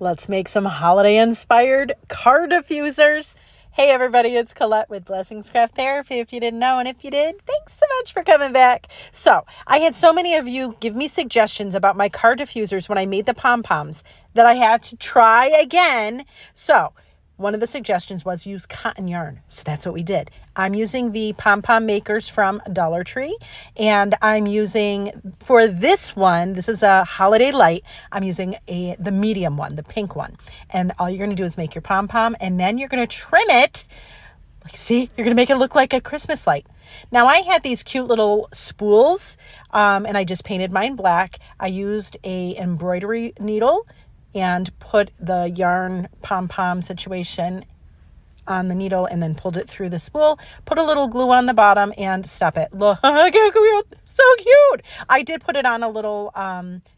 Let's make some holiday-inspired car diffusers. Hey everybody, it's Colette with Blessings Craft Therapy, if you didn't know, and if you did, thanks so much for coming back. So, I had so many of you give me suggestions about my car diffusers when I made the pom-poms that I had to try again. So, one of the suggestions was use cotton yarn. So that's what we did. I'm using the pom-pom makers from Dollar Tree, and I'm using, for this one, this is a holiday light, I'm using the medium one, the pink one. And all you're going to do is make your pom-pom, and then you're going to trim it. Like, see, you're going to make it look like a Christmas light. Now, I had these cute little spools, and I just painted mine black. I used a embroidery needle and put the yarn pom-pom situation on the needle and then pulled it through the spool, put a little glue on the bottom and stop it. Look, so cute. I did put it on a little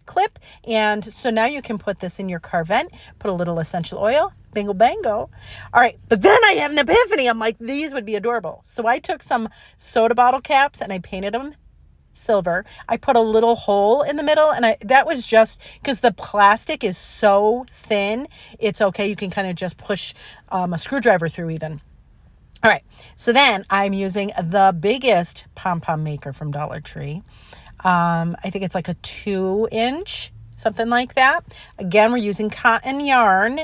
clip, and so now you can put this in your car vent, put a little essential oil, bingo bango. All right, but then I had an epiphany. I'm like, these would be adorable. So I took some soda bottle caps and I painted them silver. I put a little hole in the middle, and that was just because the plastic is so thin. It's okay. You can kind of just push a screwdriver through even. All right. So then I'm using the biggest pom-pom maker from Dollar Tree. I think it's like a 2-inch, something like that. Again, we're using cotton yarn.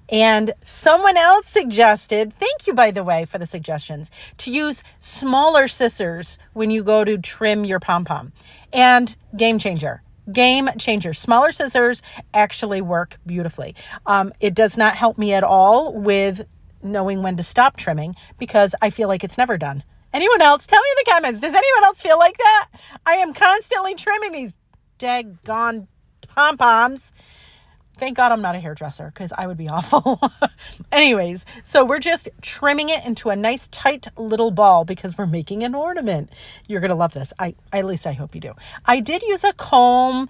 And someone else suggested, thank you, by the way, for the suggestions, to use smaller scissors when you go to trim your pom-pom. And game changer. Smaller scissors actually work beautifully. It does not help me at all with knowing when to stop trimming because I feel like it's never done. Anyone else? Tell me in the comments. Does anyone else feel like that? I am constantly trimming these daggone pom-poms. Thank God I'm not a hairdresser because I would be awful. Anyways, so we're just trimming it into a nice tight little ball because we're making an ornament. You're going to love this. At least I hope you do. I did use a comb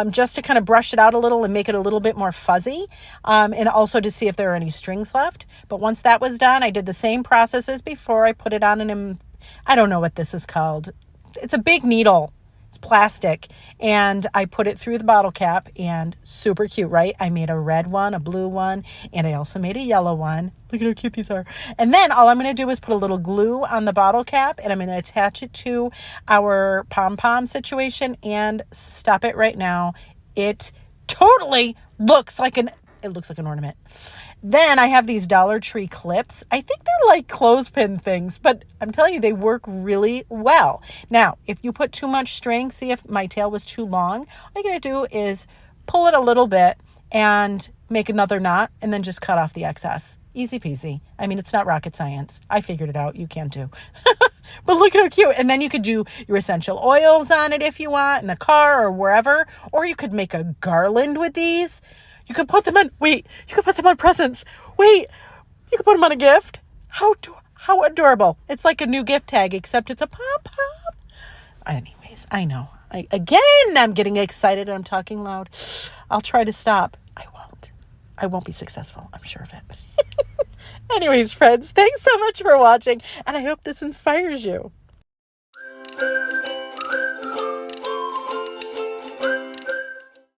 just to kind of brush it out a little and make it a little bit more fuzzy, and also to see if there are any strings left. But once that was done, I did the same process as before. I put it on I don't know what this is called. It's a big needle. It's plastic, and I put it through the bottle cap, and super cute, right? I made a red one, a blue one, and I also made a yellow one. Look at how cute these are. And then all I'm going to do is put a little glue on the bottle cap, and I'm going to attach it to our pom-pom situation and stop it right now. It totally looks like an ornament. Then I have these Dollar Tree clips. I think they're like clothespin things, but I'm telling you, they work really well. Now, if you put too much string, see if my tail was too long, all you're going to do is pull it a little bit and make another knot and then just cut off the excess. Easy peasy. I mean, it's not rocket science. I figured it out. You can too. But look at how cute. And then you could do your essential oils on it if you want, in the car or wherever. Or you could make a garland with these. You could put them on, you could put them on presents. You could put them on a gift. How adorable. It's like a new gift tag, except it's a pom-pom. Anyways, I know. I'm getting excited and I'm talking loud. I'll try to stop. I won't be successful. I'm sure of it. Anyways, friends, thanks so much for watching, and I hope this inspires you.